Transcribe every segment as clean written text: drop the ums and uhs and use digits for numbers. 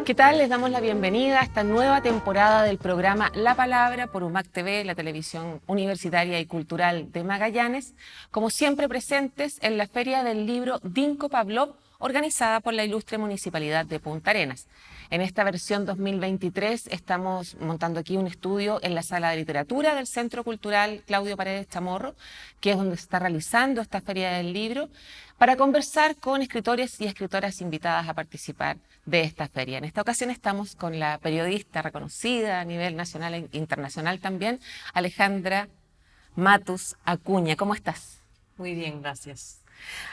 ¿Qué tal? Les damos la bienvenida a esta nueva temporada del programa La Palabra por UMAC TV, la televisión universitaria y cultural de Magallanes, como siempre presentes en la Feria del Libro Dinko Pavlov, organizada por la ilustre Municipalidad de Punta Arenas. En esta versión 2023 estamos montando aquí un estudio en la Sala de Literatura del Centro Cultural Claudio Paredes Chamorro, que es donde se está realizando esta Feria del Libro, para conversar con escritores y escritoras invitadas a participar de esta feria. En esta ocasión estamos con la periodista reconocida a nivel nacional e internacional también, Alejandra Matus Acuña. ¿Cómo estás? Muy bien, gracias.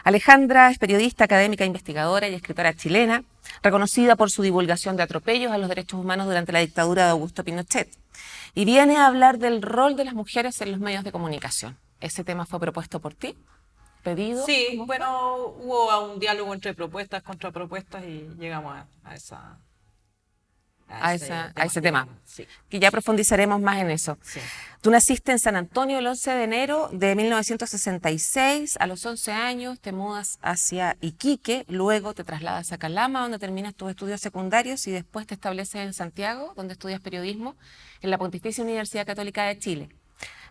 Alejandra es periodista, académica, investigadora y escritora chilena, reconocida por su divulgación de atropellos a los derechos humanos durante la dictadura de Augusto Pinochet. Y viene a hablar del rol de las mujeres en los medios de comunicación. ¿Ese tema fue propuesto por ti? ¿Pedido? Sí, bueno, hubo un diálogo entre propuestas, contrapropuestas y llegamos a ese tema, Sí, que ya profundizaremos más en eso. sí. Tú naciste en San Antonio el 11 de enero de 1966, a los 11 años te mudas hacia Iquique, luego te trasladas a Calama, donde terminas tus estudios secundarios y después te estableces en Santiago, donde estudias periodismo en la Pontificia Universidad Católica de Chile.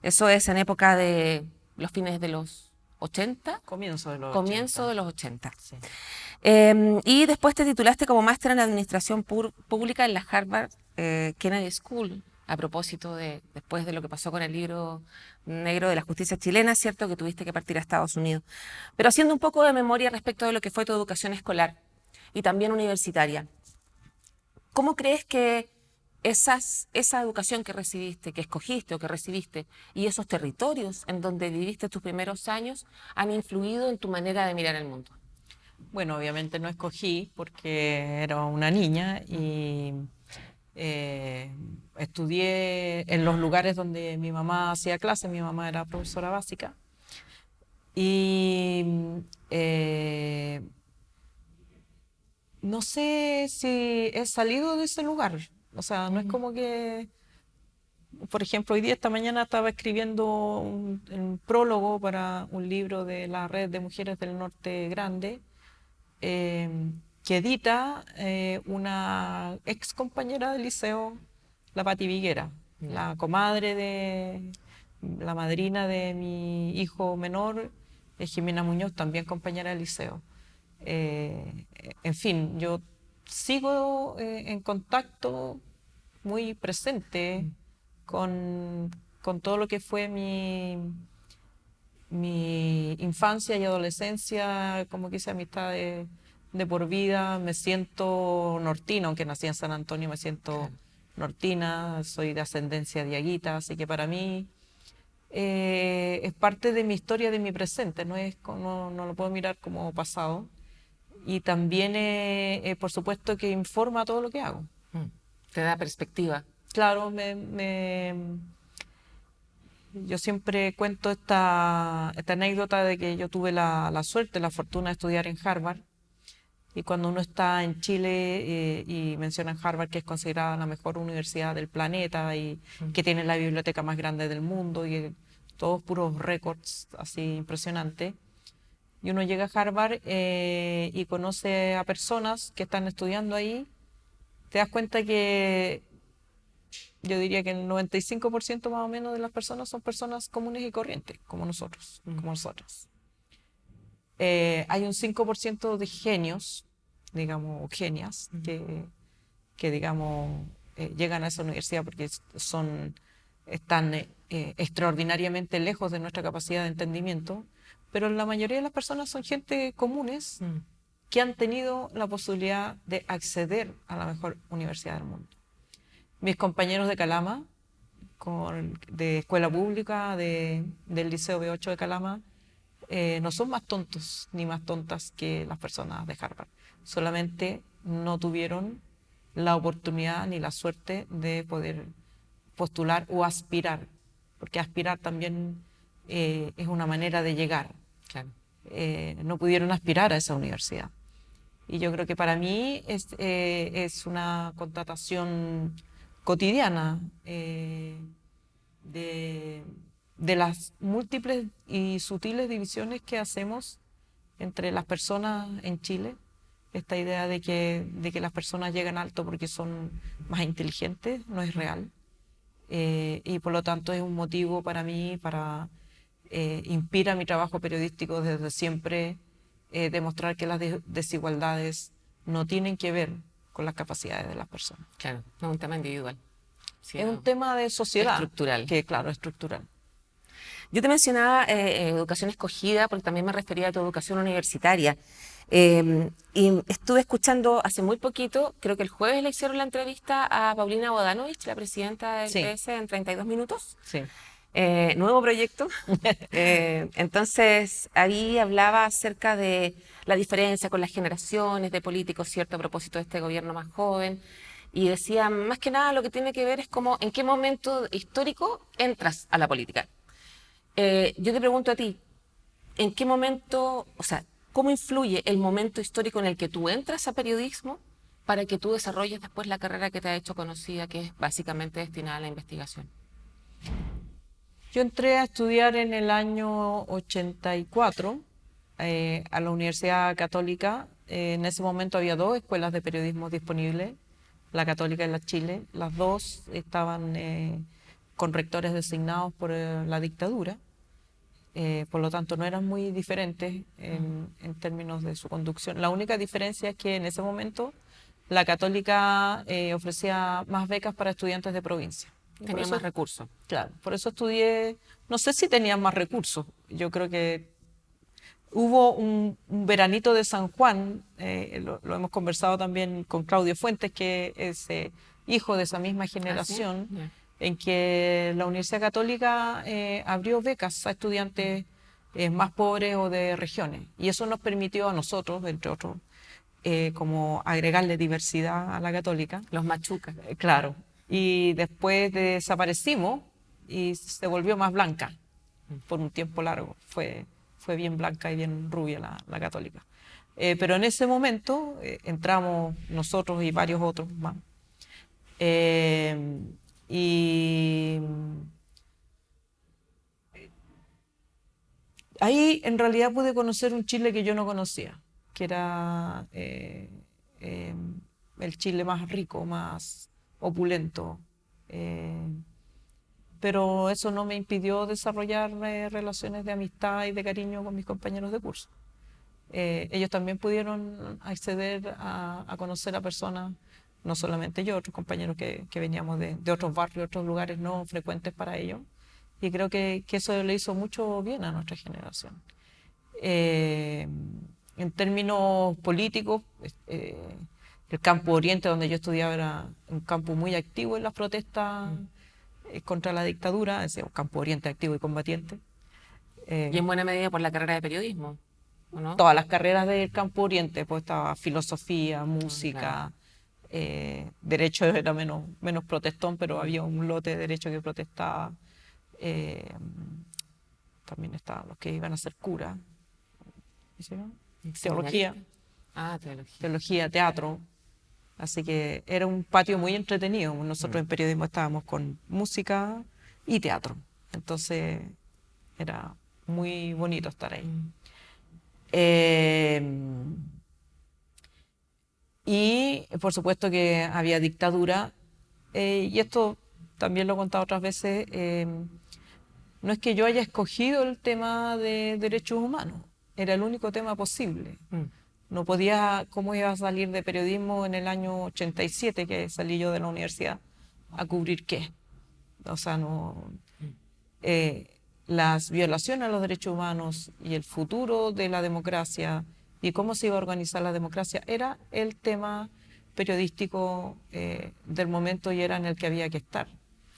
Eso es en época de los fines de los 80. Comienzo de los Comienzo 80. de los 80. Sí. Y después te titulaste como máster en Administración Pública en la Harvard Kennedy School, a propósito después de lo que pasó con el libro negro de la justicia chilena, cierto que tuviste que partir a Estados Unidos. Pero haciendo un poco de memoria respecto de lo que fue tu educación escolar y también universitaria, ¿cómo crees que esa educación que recibiste, que escogiste o que recibiste, y esos territorios en donde viviste tus primeros años han influido en tu manera de mirar el mundo? Bueno, obviamente no escogí porque era una niña y estudié en los lugares donde mi mamá hacía clases. Mi mamá era profesora básica y no sé si he salido de ese lugar. O sea, no es como que, por ejemplo, hoy día, esta mañana, estaba escribiendo un prólogo para un libro de la Red de Mujeres del Norte Grande, que edita una ex compañera del liceo, la Pati Viguera, la comadre la madrina de mi hijo menor, Jimena Muñoz, también compañera del liceo. En fin, yo sigo en contacto muy presente con todo lo que fue mi infancia y adolescencia, como que hice amistades de por vida. Me siento nortina, aunque nací en San Antonio, me siento nortina, soy de ascendencia diaguita, así que para mí es parte de mi historia, de mi presente, no lo puedo mirar como pasado. Y también, por supuesto, que informa todo lo que hago. Te da perspectiva. Claro, yo siempre cuento esta anécdota de que yo tuve la suerte, la fortuna de estudiar en Harvard. Y cuando uno está en Chile y mencionan Harvard, que es considerada la mejor universidad del planeta y que tiene la biblioteca más grande del mundo y todos puros récords así impresionantes, y uno llega a Harvard y conoce a personas que están estudiando ahí, te das cuenta que yo diría que el 95% más o menos de las personas son personas comunes y corrientes, como nosotros, como nosotras. Hay un 5% de genios, digamos, o genias, que digamos, llegan a esa universidad porque están extraordinariamente lejos de nuestra capacidad de entendimiento, pero la mayoría de las personas son gente comunes que han tenido la posibilidad de acceder a la mejor universidad del mundo. Mis compañeros de Calama, de escuela pública, del Liceo B8 de Calama, no son más tontos ni más tontas que las personas de Harvard. Solamente no tuvieron la oportunidad ni la suerte de poder postular o aspirar, porque aspirar también es una manera de llegar. Claro. No pudieron aspirar a esa universidad. Y yo creo que para mí es una constatación cotidiana de las múltiples y sutiles divisiones que hacemos entre las personas en Chile, Esta idea de que las personas llegan alto porque son más inteligentes no es real. Y por lo tanto es un motivo para mí, inspira mi trabajo periodístico desde siempre, demostrar que las desigualdades no tienen que ver con las capacidades de las personas. Claro, no es un tema individual. Es un tema de sociedad. Estructural. Que claro, es estructural. Yo te mencionaba educación escogida porque también me refería a tu educación universitaria. Y estuve escuchando hace muy poquito, creo que el jueves le hicieron la entrevista a Paulina Bodanovich, la presidenta del PS, en 32 minutos. Sí. Nuevo proyecto. Entonces, ahí hablaba acerca de la diferencia con las generaciones de políticos, ¿cierto? A propósito de este gobierno más joven. Y decía, más que nada, lo que tiene que ver es como en qué momento histórico entras a la política. Yo te pregunto a ti, ¿en qué momento, o sea, cómo influye el momento histórico en el que tú entras a periodismo para que tú desarrolles después la carrera que te ha hecho conocida, que es básicamente destinada a la investigación? Yo entré a estudiar en el año 84 a la Universidad Católica. En ese momento había 2 escuelas de periodismo disponibles, la Católica y la Chile. Las 2 estaban con rectores designados por la dictadura. Por lo tanto, no eran muy diferentes en términos de su conducción. La única diferencia es que en ese momento la Católica ofrecía más becas para estudiantes de provincia. Tenía más recursos. Claro, por eso estudié, no sé si tenían más recursos, yo creo que hubo un veranito de San Juan, lo hemos conversado también con Claudio Fuentes, que es hijo de esa misma generación, ¿Ah, sí? en que la Universidad Católica abrió becas a estudiantes más pobres o de regiones, y eso nos permitió a nosotros, entre otros, como agregarle diversidad a la Católica. Los machucas. Claro. Y después desaparecimos y se volvió más blanca por un tiempo largo. Fue bien blanca y bien rubia la Católica. Pero en ese momento entramos nosotros y varios otros más. Y ahí en realidad pude conocer un Chile que yo no conocía, que era el Chile más rico, más opulento, pero eso no me impidió desarrollar relaciones de amistad y de cariño con mis compañeros de curso. Ellos también pudieron acceder a conocer a personas, no solamente yo, otros compañeros que veníamos de otros barrios, otros lugares no frecuentes para ellos, y creo que eso le hizo mucho bien a nuestra generación. En términos políticos, el campo Oriente, donde yo estudiaba, era un campo muy activo en las protestas contra la dictadura, es decir, un campo Oriente activo y combatiente. Y en buena medida por la carrera de periodismo, ¿o no? Todas las carreras del campo Oriente, pues estaba filosofía, música, claro. Derecho era menos protestón, pero había un lote de derecho que protestaba. También estaban los que iban a ser curas. ¿Sí, no? Teología. Teología, teatro. Así que era un patio muy entretenido. Nosotros en periodismo estábamos con música y teatro. Entonces era muy bonito estar ahí. Y por supuesto que había dictadura. Y esto también lo he contado otras veces. No es que yo haya escogido el tema de derechos humanos. Era el único tema posible. No podía, ¿cómo iba a salir de periodismo en el año 87, que salí yo de la universidad, a cubrir qué? O sea, no. Las violaciones a los derechos humanos y el futuro de la democracia y cómo se iba a organizar la democracia era el tema periodístico del momento y era en el que había que estar.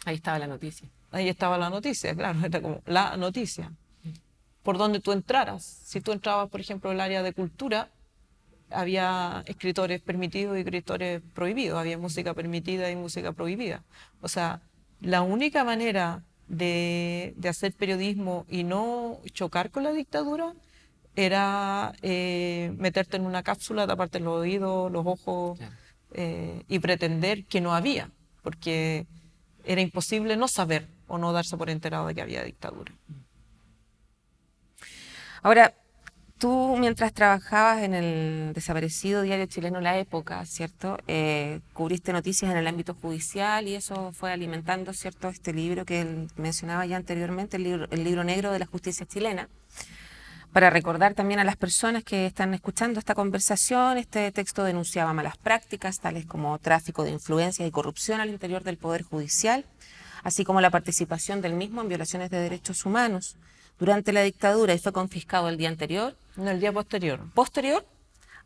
Ahí estaba la noticia. Ahí estaba la noticia, claro, era como la noticia. Por donde tú entraras. Si tú entrabas, por ejemplo, en el área de cultura, había escritores permitidos y escritores prohibidos, había música permitida y música prohibida. O sea, la única manera de hacer periodismo y no chocar con la dictadura era meterte en una cápsula, taparte los oídos, los ojos, y pretender que no había, porque era imposible no saber o no darse por enterado de que había dictadura. Ahora, Tú, mientras trabajabas en el desaparecido diario chileno La Época, ¿cierto? Cubriste noticias en el ámbito judicial y eso fue alimentando, ¿cierto? Este libro que él mencionaba ya anteriormente, el libro negro de la justicia chilena. Para recordar también a las personas que están escuchando esta conversación, este texto denunciaba malas prácticas, tales como tráfico de influencias y corrupción al interior del Poder Judicial, así como la participación del mismo en violaciones de derechos humanos durante la dictadura, y fue confiscado el día anterior. No, el día posterior. Posterior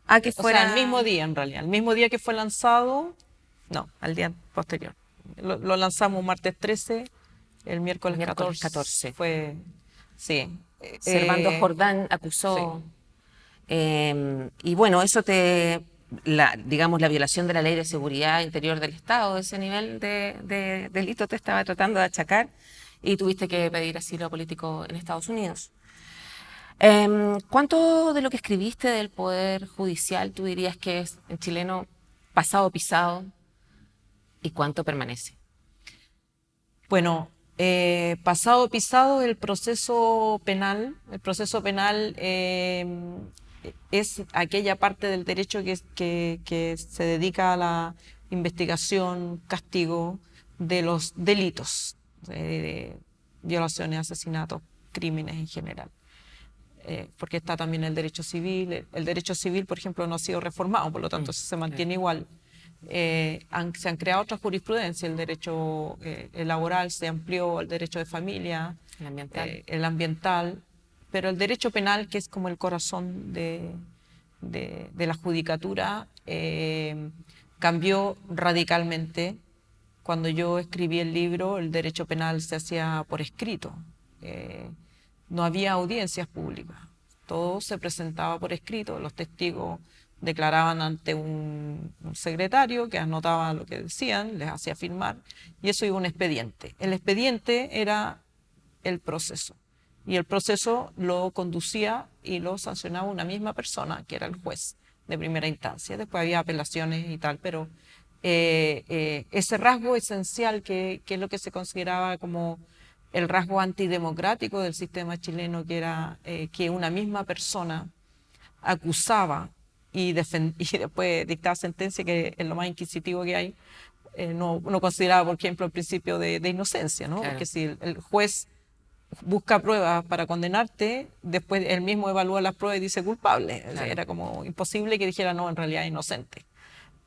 a que fuera... O sea, el mismo día en realidad. El mismo día que fue lanzado, no, al día posterior. Lo lanzamos martes 13, el miércoles 14. Fue, sí. Servando Jordán acusó... Sí. Y bueno, eso digamos, la violación de la ley de seguridad interior del Estado, ese nivel de delito te estaba tratando de achacar y tuviste que pedir asilo político en Estados Unidos. ¿Cuánto de lo que escribiste del Poder Judicial tú dirías que es en chileno pasado pisado y cuánto permanece? Bueno, pasado pisado el proceso penal. El proceso penal es aquella parte del derecho que se dedica a la investigación, castigo de los delitos, de violaciones, asesinatos, crímenes en general. Porque está también el derecho civil. El derecho civil, por ejemplo, no ha sido reformado, por lo tanto se mantiene igual. Se han creado otras jurisprudencias, el derecho laboral se amplió, el derecho de familia, el ambiental, pero el derecho penal, que es como el corazón de la judicatura, cambió radicalmente. Cuando yo escribí el libro, el derecho penal se hacía por escrito. No había audiencias públicas, todo se presentaba por escrito, los testigos declaraban ante un secretario que anotaba lo que decían, les hacía firmar, y eso iba a un expediente. El expediente era el proceso, y el proceso lo conducía y lo sancionaba una misma persona, que era el juez de primera instancia. Después había apelaciones y tal, pero ese rasgo esencial, que es lo que se consideraba como el rasgo antidemocrático del sistema chileno, que era que una misma persona acusaba y después dictaba sentencia, que es lo más inquisitivo que hay. No consideraba, por ejemplo, el principio de inocencia, ¿no? Claro. Porque si el juez busca pruebas para condenarte, después él mismo evalúa las pruebas y dice culpable. Claro. O sea, era como imposible que dijera no, en realidad inocente.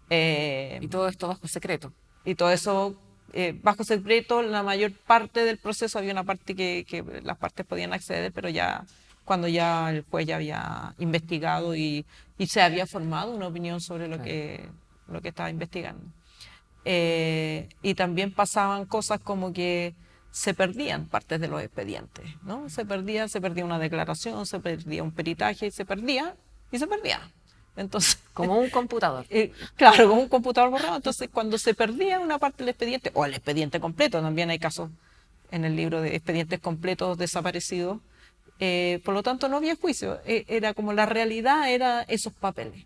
Y todo esto bajo secreto. Y todo eso bajo secreto. La mayor parte del proceso, había una parte que las partes podían acceder, pero ya cuando ya el juez ya había investigado y se había formado una opinión sobre lo que estaba investigando. Y también pasaban cosas como que se perdían partes de los expedientes, ¿no? Se perdía una declaración, se perdía un peritaje, se perdía. Entonces, como un computador. Claro, como un computador borrado. Entonces, cuando se perdía una parte del expediente, o el expediente completo, también hay casos en el libro de expedientes completos desaparecidos, por lo tanto no había juicio. Era como la realidad, era esos papeles.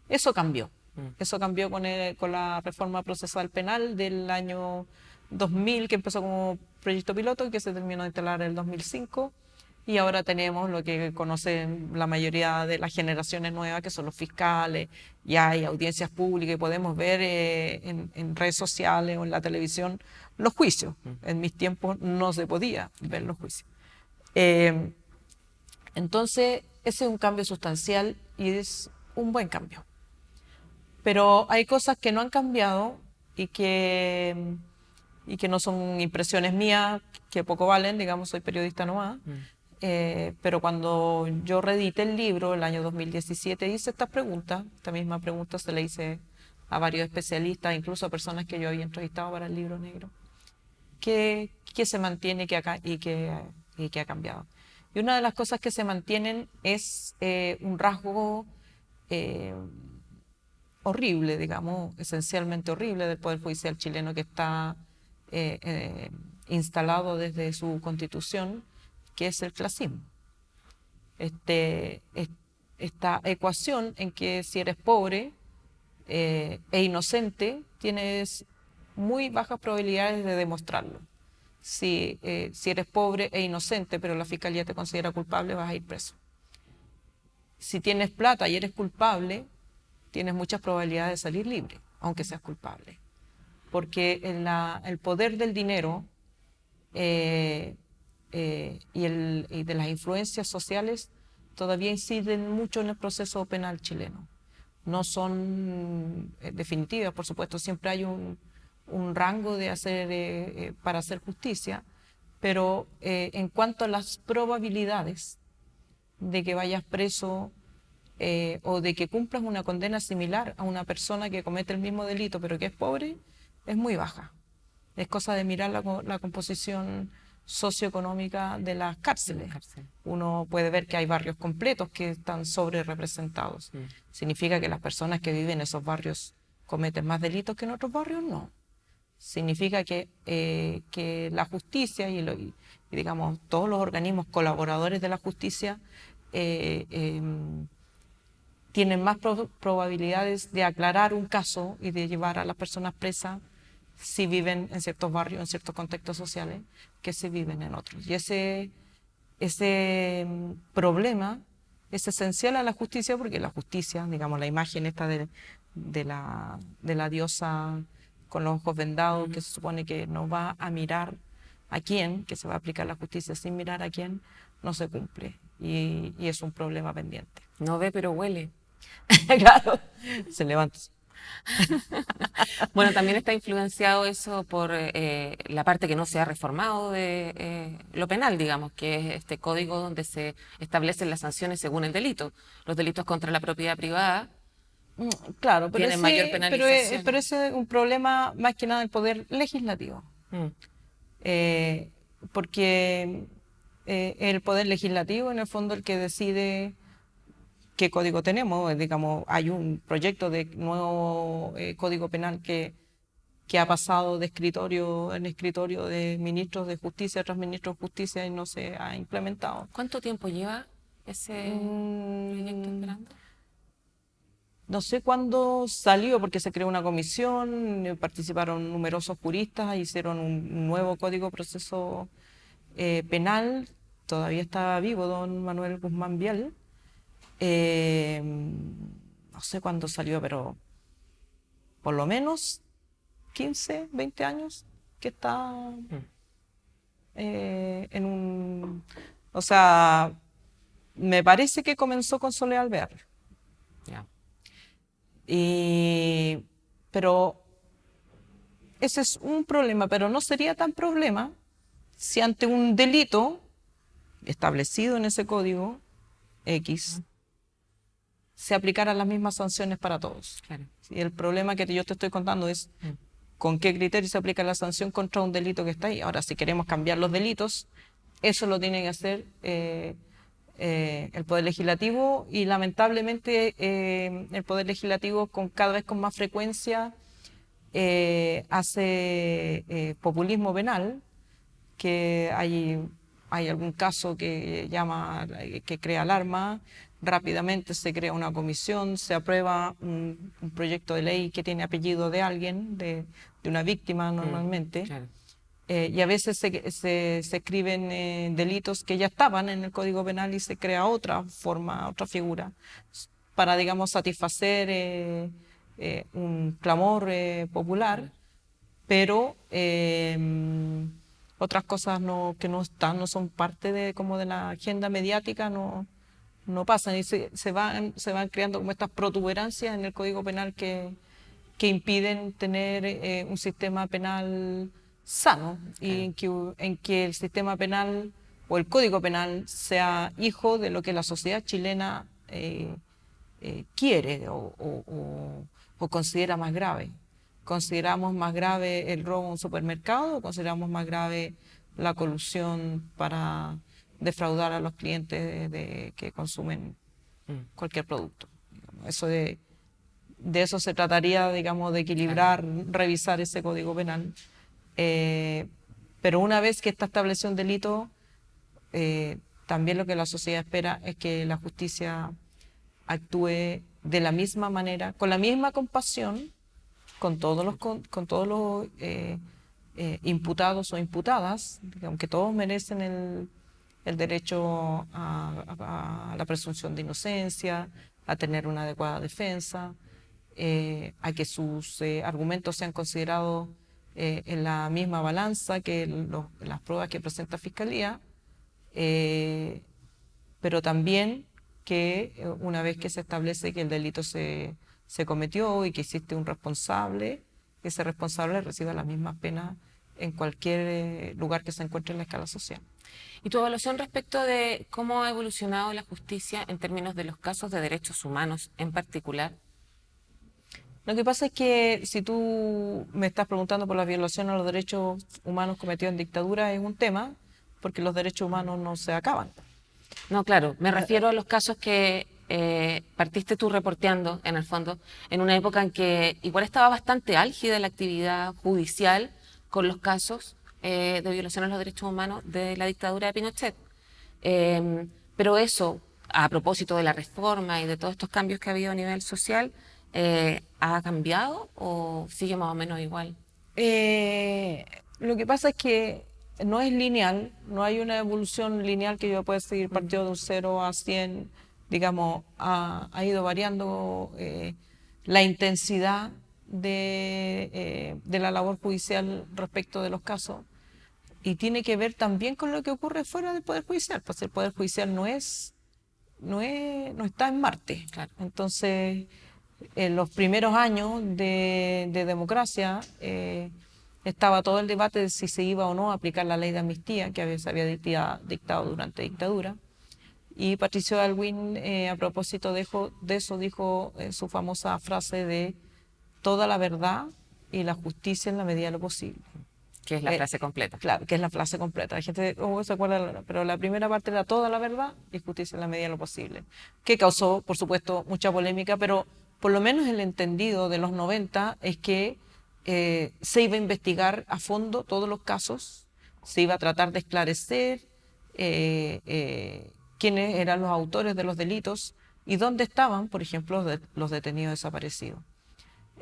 Eso cambió. Eso cambió con la reforma procesal penal del año 2000, que empezó como proyecto piloto y que se terminó de instalar en el 2005. Y ahora tenemos lo que conocen la mayoría de las generaciones nuevas, que son los fiscales. Ya hay audiencias públicas y podemos ver en redes sociales o en la televisión los juicios. En mis tiempos no se podía ver los juicios. Entonces, ese es un cambio sustancial y es un buen cambio. Pero hay cosas que no han cambiado y que no son impresiones mías, que poco valen, digamos, soy periodista nomás. Pero cuando yo reedité el libro, el año 2017, hice estas preguntas. Esta misma pregunta se la hice a varios especialistas, incluso a personas que yo había entrevistado para el libro negro. ¿Qué se mantiene y qué ha cambiado? Y una de las cosas que se mantienen es un rasgo horrible, digamos, esencialmente horrible del Poder Judicial chileno, que está instalado desde su constitución, que es el clasismo. Esta ecuación en que si eres pobre e inocente, tienes muy bajas probabilidades de demostrarlo. Si eres pobre e inocente, pero la fiscalía te considera culpable, vas a ir preso. si tienes plata y eres culpable, tienes muchas probabilidades de salir libre, aunque seas culpable. Porque el poder del dinero y de las influencias sociales todavía inciden mucho en el proceso penal chileno. No son definitivas, por supuesto, siempre hay un rango para hacer justicia, pero en cuanto a las probabilidades de que vayas preso o de que cumplas una condena similar a una persona que comete el mismo delito pero que es pobre, es muy baja. Es cosa de mirar la composición socioeconómica de las cárceles. Uno puede ver que hay barrios completos que están sobre representados. ¿Significa que las personas que viven en esos barrios cometen más delitos que en otros barrios? No. Significa que la justicia y digamos todos los organismos colaboradores de la justicia tienen más probabilidades de aclarar un caso y de llevar a las personas presas si viven en ciertos barrios, en ciertos contextos sociales, que si viven en otros. Y ese problema es esencial a la justicia, porque la justicia, digamos, la imagen esta de la diosa con los ojos vendados, que se supone que no va a mirar a quién, que se va a aplicar la justicia sin mirar a quién, no se cumple. Y es un problema pendiente. No ve, pero huele. Claro, se levanta. Bueno, también está influenciado eso por la parte que no se ha reformado de lo penal, digamos, que es este código donde se establecen las sanciones según el delito. Los delitos contra la propiedad privada claro, pero tienen mayor penalización. pero ese es un problema más que nada del poder legislativo. Porque el poder legislativo, en el fondo, el que decide qué código tenemos. Digamos, hay un proyecto de nuevo código penal que ha pasado de escritorio en escritorio de ministros de justicia tras ministros de justicia y no se ha implementado. ¿Cuánto tiempo lleva ese proyecto esperando? No sé cuándo salió, porque se creó una comisión, participaron numerosos juristas, hicieron un nuevo código de proceso penal. Todavía está vivo don Manuel Guzmán Vial. No sé cuándo salió, pero por lo menos 15, 20 años que está en un... O sea, me parece que comenzó con Soledad Alvear. Yeah. Pero ese es un problema, pero no sería tan problema si ante un delito establecido en ese código X se aplicaran las mismas sanciones para todos. Claro. Y el problema que yo te estoy contando es con qué criterio se aplica la sanción contra un delito que está ahí. Ahora, si queremos cambiar los delitos, eso lo tiene que hacer el Poder Legislativo, y lamentablemente el Poder Legislativo cada vez con más frecuencia hace populismo penal, que hay algún caso que crea alarma. Rápidamente se crea una comisión, se aprueba un proyecto de ley que tiene apellido de alguien, de una víctima normalmente. Claro. Y a veces se escriben delitos que ya estaban en el Código Penal y se crea otra forma, otra figura, para, digamos, satisfacer un clamor popular, pero otras cosas que no son parte de la agenda mediática, no pasan, y se van creando como estas protuberancias en el Código Penal que impiden tener un sistema penal sano, y en que el sistema penal o el Código Penal sea hijo de lo que la sociedad chilena quiere o considera más grave. ¿Consideramos más grave el robo a un supermercado o consideramos más grave la colusión para defraudar a los clientes que consumen cualquier producto? De eso se trataría, digamos, de equilibrar, revisar ese Código Penal. Pero una vez que está establecido un delito, también lo que la sociedad espera es que la justicia actúe de la misma manera, con la misma compasión, con todos los imputados o imputadas, aunque todos merecen el derecho a la presunción de inocencia, a tener una adecuada defensa, a que sus argumentos sean considerados en la misma balanza que las pruebas que presenta Fiscalía, pero también que una vez que se establece que el delito se cometió y que existe un responsable, que ese responsable reciba las mismas penas en cualquier lugar que se encuentre en la escala social. ¿Y tu evaluación respecto de cómo ha evolucionado la justicia en términos de los casos de derechos humanos en particular? Lo que pasa es que si tú me estás preguntando por la violación a los derechos humanos cometidos en dictadura, es un tema, porque los derechos humanos no se acaban. No, claro, me refiero a los casos que partiste tú reporteando, en el fondo, en una época en que igual estaba bastante álgida la actividad judicial con los casos de violación a los derechos humanos de la dictadura de Pinochet. Pero eso, a propósito de la reforma y de todos estos cambios que ha habido a nivel social, ¿ha cambiado o sigue más o menos igual? Lo que pasa es que no es lineal, no hay una evolución lineal que yo pueda seguir partido de un 0 a 100, digamos, ha ido variando la intensidad de la labor judicial respecto de los casos, y tiene que ver también con lo que ocurre fuera del Poder Judicial, pues el Poder Judicial no está en Marte. Claro. Entonces, en los primeros años de democracia, estaba todo el debate de si se iba o no a aplicar la ley de amnistía que se había dictado durante dictadura. Y Patricio Aylwin, a propósito de eso, dijo su famosa frase de toda la verdad y la justicia en la medida de lo posible. Que es la frase completa. Claro, que es la frase completa. La gente se acuerda, pero la primera parte era toda la verdad y justicia en la medida de lo posible. Que causó, por supuesto, mucha polémica, pero por lo menos el entendido de los 90 es que se iba a investigar a fondo todos los casos, se iba a tratar de esclarecer quiénes eran los autores de los delitos y dónde estaban, por ejemplo, los detenidos desaparecidos.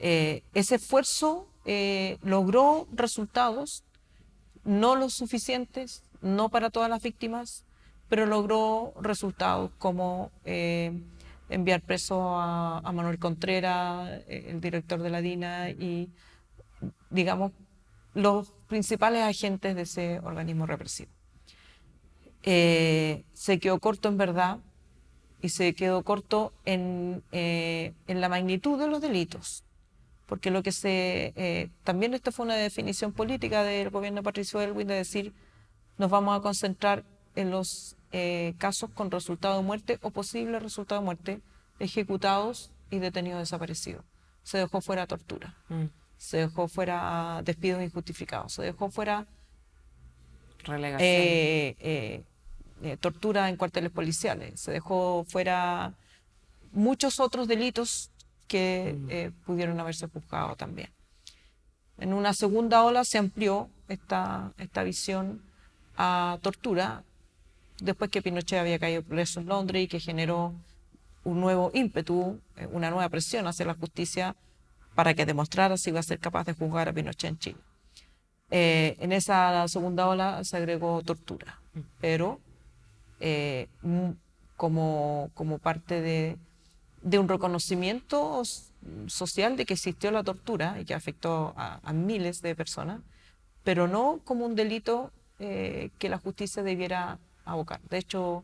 Ese esfuerzo logró resultados, no los suficientes, no para todas las víctimas, pero logró resultados como enviar preso a Manuel Contreras, el director de la DINA, y digamos los principales agentes de ese organismo represivo. Se quedó corto en verdad y se quedó corto en la magnitud de los delitos, porque también esto fue una definición política del gobierno de Patricio Aylwin, de decir nos vamos a concentrar en los casos con resultado de muerte o posible resultado de muerte, ejecutados y detenidos desaparecidos. Se dejó fuera tortura, se dejó fuera despidos injustificados, se dejó fuera tortura en cuarteles policiales, se dejó fuera muchos otros delitos que pudieron haberse juzgado también. En una segunda ola se amplió esta visión a tortura, después que Pinochet había caído preso en Londres y que generó un nuevo ímpetu, una nueva presión hacia la justicia para que demostrara si iba a ser capaz de juzgar a Pinochet en Chile. En esa segunda ola se agregó tortura, pero como parte de un reconocimiento social de que existió la tortura y que afectó a miles de personas, pero no como un delito que la justicia debiera abocar. De hecho,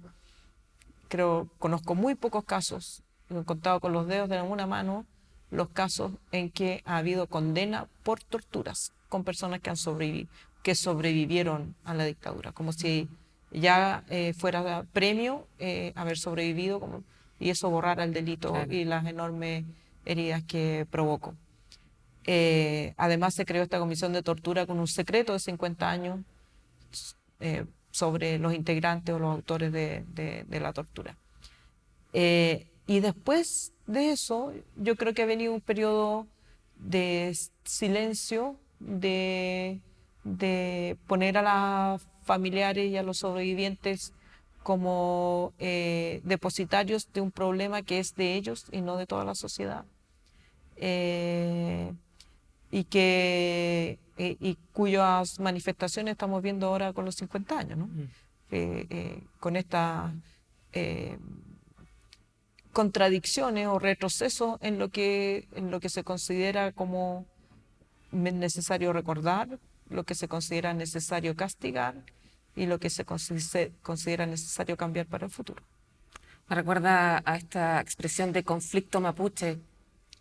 conozco muy pocos casos, he contado con los dedos de una mano, los casos en que ha habido condena por torturas con personas que sobrevivieron a la dictadura, como si ya fuera premio haber sobrevivido, y eso borrara el delito. Claro. Y las enormes heridas que provocó. Además se creó esta comisión de tortura con un secreto de 50 años sobre los integrantes o los autores de la tortura. Y después de eso, yo creo que ha venido un periodo de silencio, de poner a los familiares y a los sobrevivientes como depositarios de un problema que es de ellos y no de toda la sociedad, y cuyas manifestaciones estamos viendo ahora con los 50 años, ¿no? con estas contradicciones o retrocesos en lo que se considera como necesario recordar, lo que se considera necesario castigar y lo que se considera necesario cambiar para el futuro. Me recuerda a esta expresión de conflicto mapuche,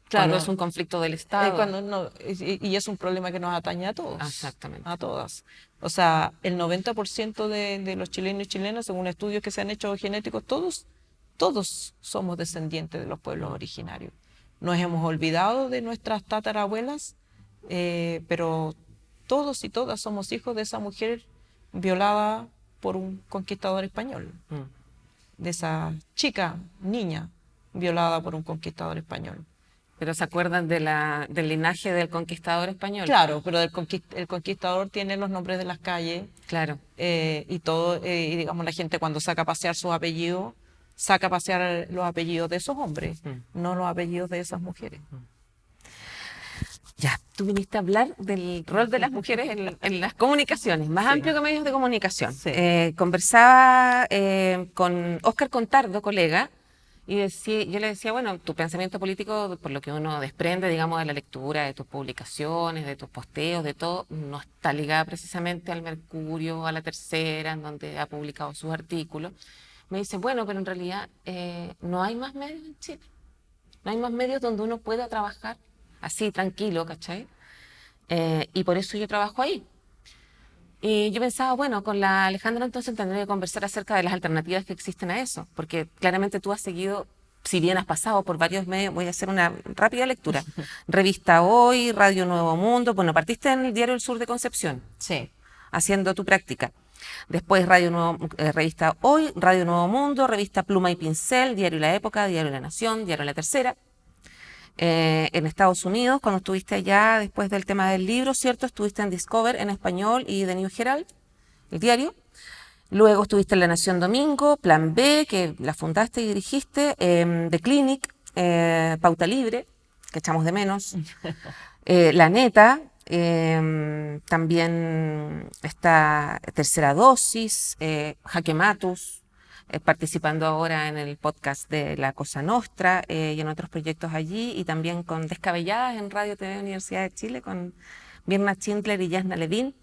Claro, cuando es un conflicto del Estado. Y es un problema que nos atañe a todos. Exactamente. A todas. O sea, el 90% de los chilenos y chilenas, según estudios que se han hecho genéticos, todos somos descendientes de los pueblos originarios. Nos hemos olvidado de nuestras tatarabuelas, pero todos y todas somos hijos de esa mujer violada por un conquistador español. De esa chica, niña, violada por un conquistador español. ¿Pero se acuerdan del linaje del conquistador español? Claro, pero el conquistador tiene los nombres de las calles. Claro. Y todo, y digamos, la gente cuando saca a pasear sus apellidos, saca a pasear los apellidos de esos hombres, no los apellidos de esas mujeres. Ya, tú viniste a hablar del rol de las mujeres en las comunicaciones, más amplio que medios de comunicación. Sí. Conversaba con Óscar Contardo, colega, y yo le decía, bueno, tu pensamiento político, por lo que uno desprende, digamos, de la lectura de tus publicaciones, de tus posteos, de todo, no está ligada precisamente al Mercurio, a La Tercera, en donde ha publicado sus artículos. Me dice, bueno, pero en realidad no hay más medios en Chile. No hay más medios donde uno pueda trabajar así, tranquilo, ¿cachai? Y por eso yo trabajo ahí. Y yo pensaba, bueno, con la Alejandra entonces tendré que conversar acerca de las alternativas que existen a eso, porque claramente tú has seguido, si bien has pasado por varios medios, voy a hacer una rápida lectura. Revista Hoy, Radio Nuevo Mundo, bueno, partiste en el Diario El Sur de Concepción, Sí. haciendo tu práctica. Después Revista Hoy, Radio Nuevo Mundo, Revista Pluma y Pincel, Diario La Época, Diario La Nación, Diario La Tercera. En Estados Unidos, cuando estuviste allá después del tema del libro, ¿cierto? Estuviste en Discover en español y The New Herald, el diario. Luego estuviste en La Nación Domingo, Plan B, que la fundaste y dirigiste, The Clinic, Pauta Libre, que echamos de menos, La Neta, también está Tercera Dosis, Jaque Matus, participando ahora en el podcast de La Cosa Nostra y en otros proyectos allí, y también con Descabelladas en Radio TV Universidad de Chile con Mirna Schindler y Yasna Levin.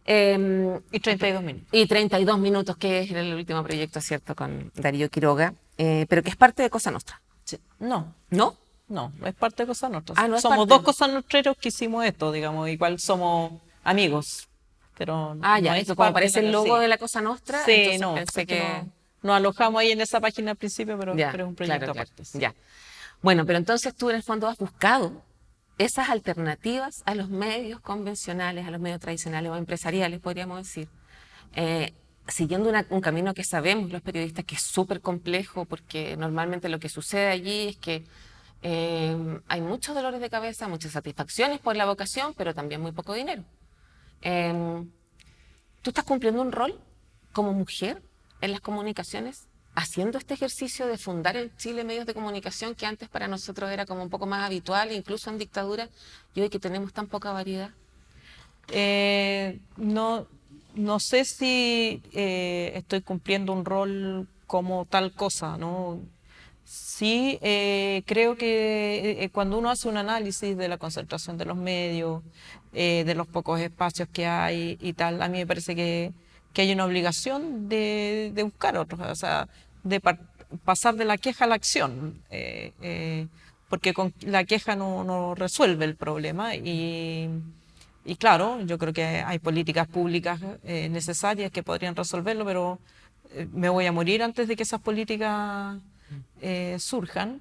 Y 32 minutos. Y 32 minutos, que es el último proyecto, ¿cierto?, con Darío Quiroga, pero que es parte de Cosa Nostra. Sí. No. ¿No? No, es parte de Cosa Nostra. Ah, no es somos parte. dos Cosa Nostreros que hicimos esto, digamos, igual somos amigos. Pero Ah, ya, no esto como aparece el logo de La Cosa Nostra, sí, entonces no, pensé que... nos alojamos ahí en esa página al principio, pero es un proyecto claro, aparte. Sí. Ya. Bueno, pero entonces tú en el fondo has buscado esas alternativas a los medios convencionales, a los medios tradicionales o empresariales, podríamos decir, siguiendo un camino que sabemos los periodistas que es súper complejo, porque normalmente lo que sucede allí es que hay muchos dolores de cabeza, muchas satisfacciones por la vocación, pero también muy poco dinero. ¿Tú estás cumpliendo un rol como mujer en las comunicaciones, haciendo este ejercicio de fundar en Chile medios de comunicación que antes para nosotros era como un poco más habitual, incluso en dictadura, y hoy que tenemos tan poca variedad? No sé si estoy cumpliendo un rol como tal cosa, ¿no? Sí, creo que cuando uno hace un análisis de la concentración de los medios, de los pocos espacios que hay y tal, a mí me parece que hay una obligación de buscar otros, o sea, de pasar de la queja a la acción, porque con la queja no resuelve el problema y claro, yo creo que hay políticas públicas necesarias que podrían resolverlo, pero me voy a morir antes de que esas políticas surjan.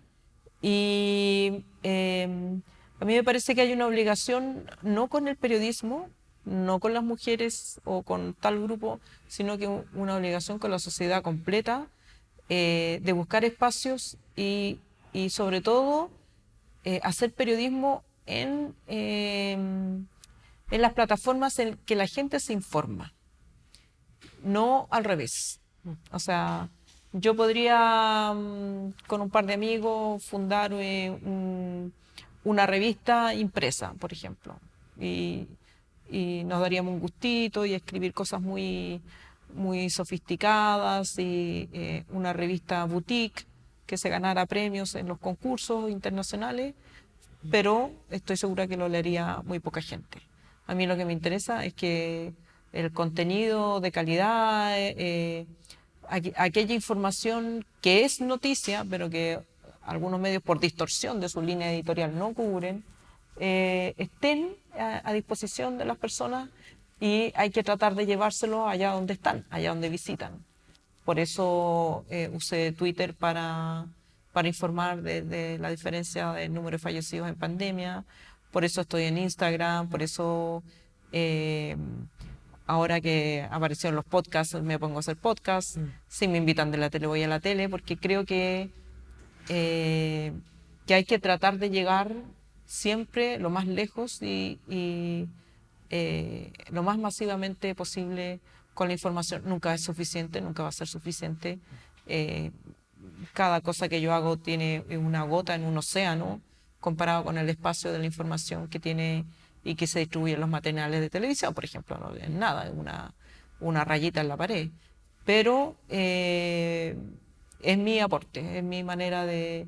Y a mí me parece que hay una obligación, no con el periodismo, no con las mujeres o con tal grupo, sino que una obligación con la sociedad completa, de buscar espacios y sobre todo hacer periodismo en las plataformas en que la gente se informa, no al revés. O sea, yo podría con un par de amigos fundar una revista impresa, por ejemplo, y nos daríamos un gustito y escribir cosas muy muy sofisticadas y una revista boutique que se ganara premios en los concursos internacionales, pero estoy segura que lo leería muy poca gente. A mí lo que me interesa es que el contenido de calidad, aquella información que es noticia, pero que algunos medios por distorsión de su línea editorial no cubren, estén a disposición de las personas, y hay que tratar de llevárselo allá donde están, allá donde visitan. Por eso usé Twitter para informar de la diferencia del número de fallecidos en pandemia. Por eso estoy en Instagram, por eso ahora que aparecieron los podcasts me pongo a hacer podcasts. Si me invitan de la tele, voy a la tele, porque creo que hay que tratar de llegar siempre lo más lejos y lo más masivamente posible con la información. Nunca es suficiente, nunca va a ser suficiente. Cada cosa que yo hago tiene una gota en un océano comparado con el espacio de la información que tiene y que se distribuye en los materiales de televisión, por ejemplo. No es nada, es una rayita en la pared. Pero es mi aporte, es mi manera de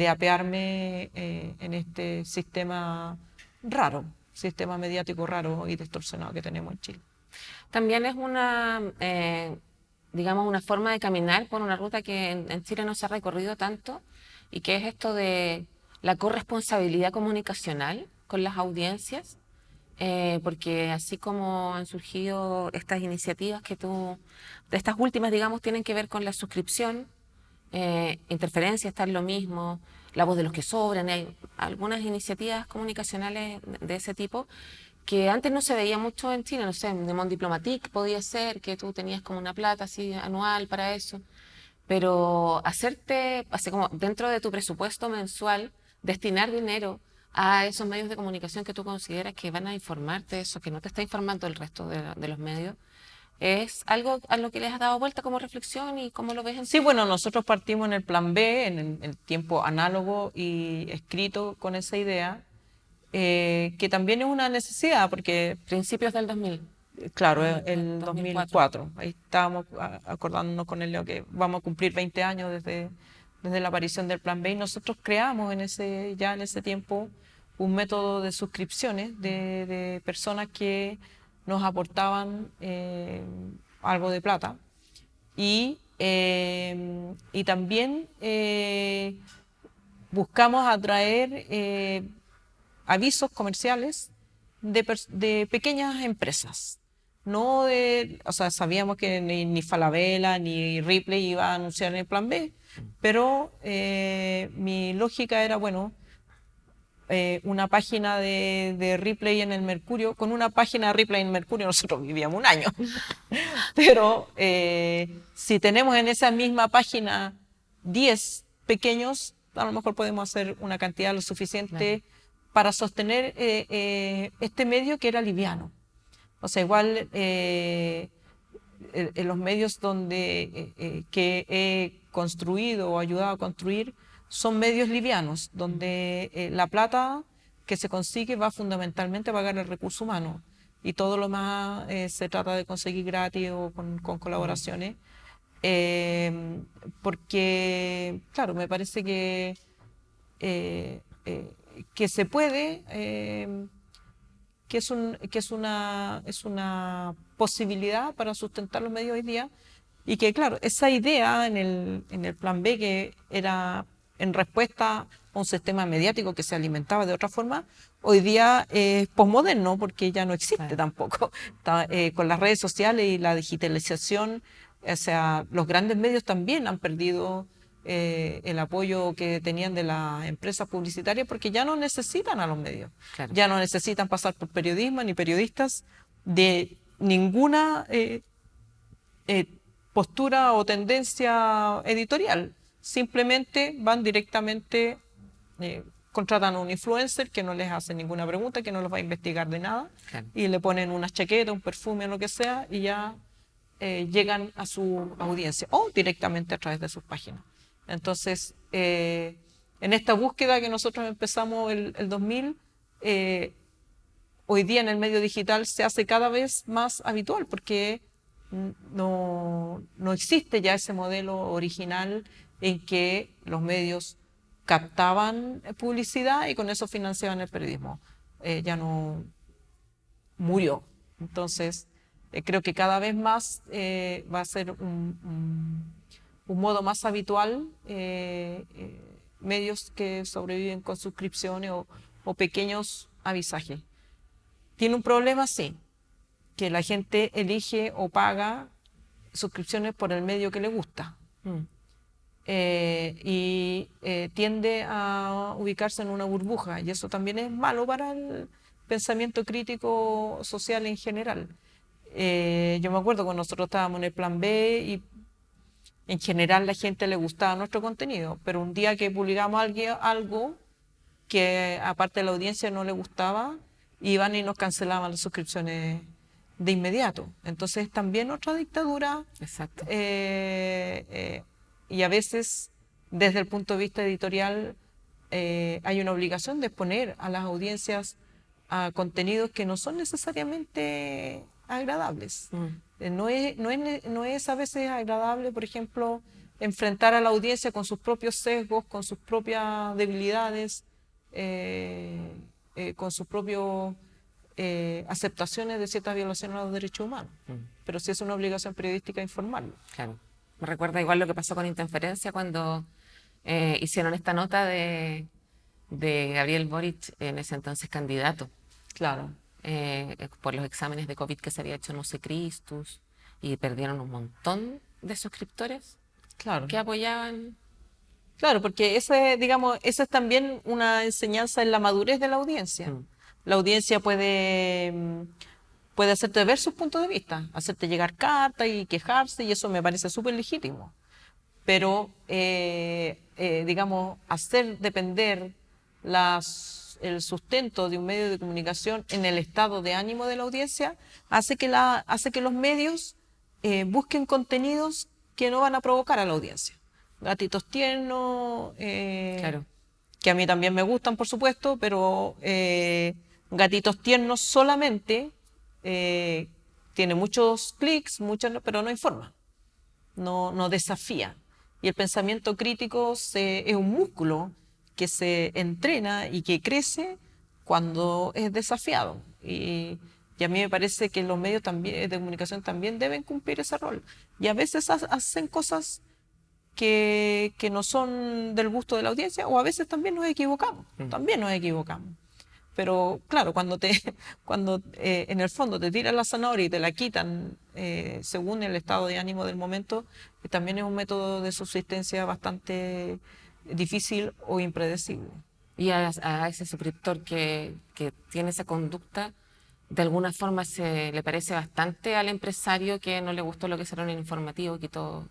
apearme en este sistema raro, sistema mediático raro y distorsionado que tenemos en Chile. También es digamos, una forma de caminar por una ruta que en Chile no se ha recorrido tanto, y que es esto de la corresponsabilidad comunicacional con las audiencias, porque así como han surgido estas iniciativas de estas últimas, digamos, tienen que ver con la suscripción, Interferencia está en lo mismo, La Voz de los que Sobran, hay algunas iniciativas comunicacionales de ese tipo que antes no se veía mucho en Chile. No sé, de Monde Diplomatique podía ser que tú tenías como una plata así anual para eso, pero así como dentro de tu presupuesto mensual, destinar dinero a esos medios de comunicación que tú consideras que van a informarte eso, que no te está informando el resto de los medios, ¿es algo a lo que les has dado vuelta como reflexión y cómo lo ves en Sí, bueno, nosotros partimos en el plan B, en el tiempo análogo y escrito con esa idea, que también es una necesidad, porque principios del 2000. Claro, el 2004. Ahí estábamos acordándonos con el Leo que vamos a cumplir 20 años desde la aparición del plan B, y nosotros creamos ya en ese tiempo un método de suscripciones de personas que nos aportaban algo de plata, y también buscamos atraer avisos comerciales de pequeñas empresas. O sea, sabíamos que ni Falabella ni Ripley iba a anunciar en el plan B, pero mi lógica era, bueno, una página de Ripley en el Mercurio, con una página de Ripley en el Mercurio nosotros vivíamos un año. Pero si tenemos en esa misma página 10 pequeños, a lo mejor podemos hacer una cantidad lo suficiente para sostener este medio que era liviano. O sea, igual en los medios que he construido o ayudado a construir son medios livianos, donde la plata que se consigue va fundamentalmente a pagar el recurso humano, y todo lo más se trata de conseguir gratis o con colaboraciones, porque, claro, me parece que se puede, que es una posibilidad para sustentar los medios hoy día, y que, claro, esa idea en el plan B, que era en respuesta a un sistema mediático que se alimentaba de otra forma, hoy día es posmoderno, porque ya no existe tampoco. Con las redes sociales y la digitalización, o sea, los grandes medios también han perdido el apoyo que tenían de las empresas publicitarias, porque ya no necesitan a los medios. Claro. Ya no necesitan pasar por periodismo ni periodistas de ninguna postura o tendencia editorial. Simplemente van directamente, contratan a un influencer que no les hace ninguna pregunta, que no los va a investigar de nada, claro, y le ponen una chaqueta, un perfume, lo que sea, y ya llegan a su audiencia, o directamente a través de sus páginas. Entonces, en esta búsqueda que nosotros empezamos el 2000, hoy día en el medio digital se hace cada vez más habitual, porque no existe ya ese modelo original en que los medios captaban publicidad y con eso financiaban el periodismo. Ya no murió. Entonces, creo que cada vez más va a ser un modo más habitual, medios que sobreviven con suscripciones o pequeños avisajes. ¿Tiene un problema? Sí, que la gente elige o paga suscripciones por el medio que le gusta. Y tiende a ubicarse en una burbuja, y eso también es malo para el pensamiento crítico social en general. Yo me acuerdo cuando nosotros estábamos en el Plan B y en general la gente le gustaba nuestro contenido, pero un día que publicamos algo que aparte de la audiencia no le gustaba, iban y nos cancelaban las suscripciones de inmediato. Entonces también otra dictadura. Exacto. Y a veces desde el punto de vista editorial hay una obligación de exponer a las audiencias a contenidos que no son necesariamente agradables. No es a veces agradable, por ejemplo, enfrentar a la audiencia con sus propios sesgos, con sus propias debilidades, con sus propios aceptaciones de ciertas violaciones a los derechos humanos. Pero sí es una obligación periodística informarlo. Claro. Me recuerda igual lo que pasó con Interferencia cuando hicieron esta nota de Gabriel Boric, en ese entonces candidato. Claro. Por los exámenes de COVID que se había hecho No sé Cristus, y perdieron un montón de suscriptores, claro, que apoyaban. Claro, porque esa es también una enseñanza en la madurez de la audiencia. La audiencia puede hacerte ver sus puntos de vista, hacerte llegar cartas y quejarse, y eso me parece súper legítimo. Pero, hacer depender el sustento de un medio de comunicación en el estado de ánimo de la audiencia hace que los medios busquen contenidos que no van a provocar a la audiencia. Gatitos tiernos, Claro. que a mí también me gustan, por supuesto, pero gatitos tiernos solamente tiene muchos clics, pero no informa, no desafía. Y el pensamiento crítico es un músculo que se entrena y que crece cuando es desafiado. Y a mí me parece que los medios también, de comunicación también deben cumplir ese rol. Y a veces hacen cosas que no son del gusto de la audiencia, o a veces también nos equivocamos. Pero claro, cuando en el fondo te tiran la zanahoria y te la quitan según el estado de ánimo del momento, también es un método de subsistencia bastante difícil o impredecible. Y a ese suscriptor que tiene esa conducta, de alguna forma le parece bastante al empresario que no le gustó lo que hicieron en el informativo, quitó.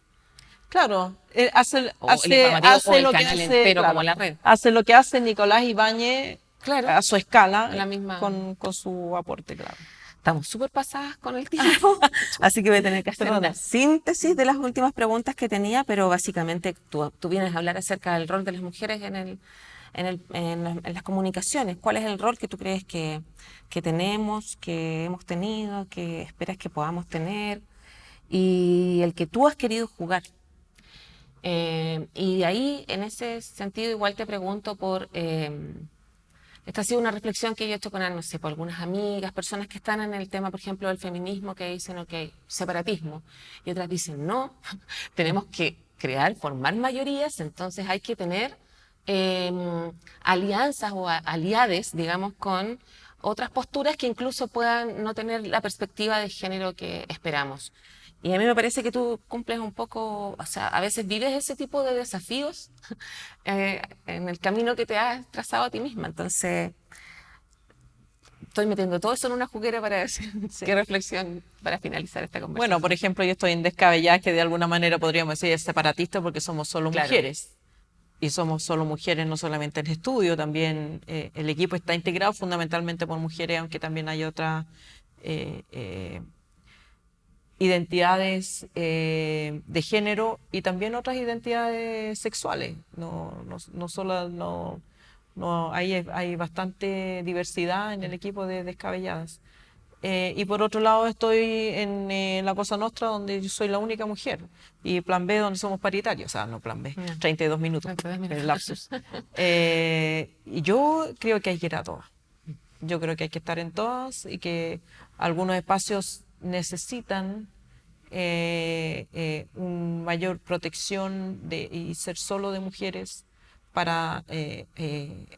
Claro, el informativo o el canal entero, como la red. Hace lo que hace Nicolás Ibáñez, claro, a su escala, con su aporte, claro. Estamos súper pasadas con el tiempo, así que voy a tener que hacer una síntesis de las últimas preguntas que tenía, pero básicamente tú vienes a hablar acerca del rol de las mujeres en las comunicaciones. ¿Cuál es el rol que tú crees que tenemos, que hemos tenido, que esperas que podamos tener, y el que tú has querido jugar? Y ahí, en ese sentido, igual te pregunto por... esta ha sido una reflexión que yo he hecho con, no sé, por algunas amigas, personas que están en el tema, por ejemplo, del feminismo, que dicen, ok, separatismo, y otras dicen, no, tenemos que formar mayorías, entonces hay que tener alianzas o aliades, digamos, con otras posturas que incluso puedan no tener la perspectiva de género que esperamos. Y a mí me parece que tú cumples un poco, o sea, a veces vives ese tipo de desafíos en el camino que te has trazado a ti misma. Entonces, estoy metiendo todo eso en una juguera para ver qué reflexión para finalizar esta conversación. Bueno, por ejemplo, yo estoy en Descabelladas, que de alguna manera podríamos decir es separatista porque somos solo mujeres. Y somos solo mujeres, no solamente en estudio, también el equipo está integrado fundamentalmente por mujeres, aunque también hay otras identidades de género y también otras identidades sexuales. Hay bastante diversidad en el equipo de Descabelladas. Y por otro lado estoy en la Cosa Nostra, donde yo soy la única mujer, y Plan B, donde somos paritarios, o sea, no Plan B, 32 minutos, 32 minutos. el lapsus. Y yo creo que hay que ir a todas. Yo creo que hay que estar en todas y que algunos espacios necesitan una mayor protección y ser solo de mujeres para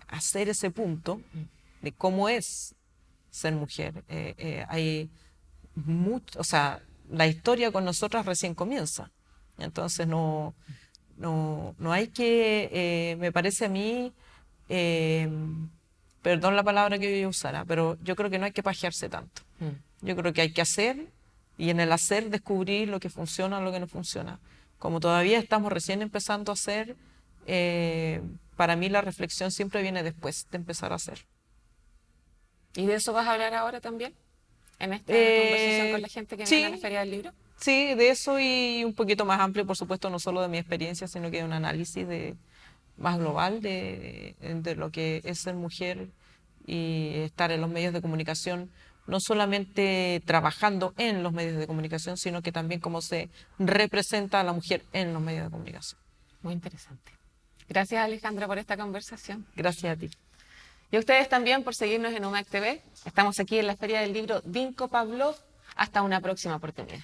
hacer ese punto de cómo es ser mujer. Hay mucho, o sea, la historia con nosotras recién comienza. Entonces no hay que, me parece a mí, perdón la palabra que yo usara, pero yo creo que no hay que pajearse tanto. Yo creo que hay que hacer y en el hacer descubrir lo que funciona, lo que no funciona. Como todavía estamos recién empezando a hacer, para mí la reflexión siempre viene después de empezar a hacer. ¿Y de eso vas a hablar ahora también? ¿En esta conversación con la gente que viene a la Feria del Libro? Sí, de eso y un poquito más amplio, por supuesto, no solo de mi experiencia, sino que de un análisis más global de lo que es ser mujer y estar en los medios de comunicación, no solamente trabajando en los medios de comunicación, sino que también cómo se representa a la mujer en los medios de comunicación. Muy interesante. Gracias, Alejandra, por esta conversación. Gracias a ti. Y a ustedes también por seguirnos en UMAC TV. Estamos aquí en la Feria del Libro Vinko Pavlov. Hasta una próxima oportunidad.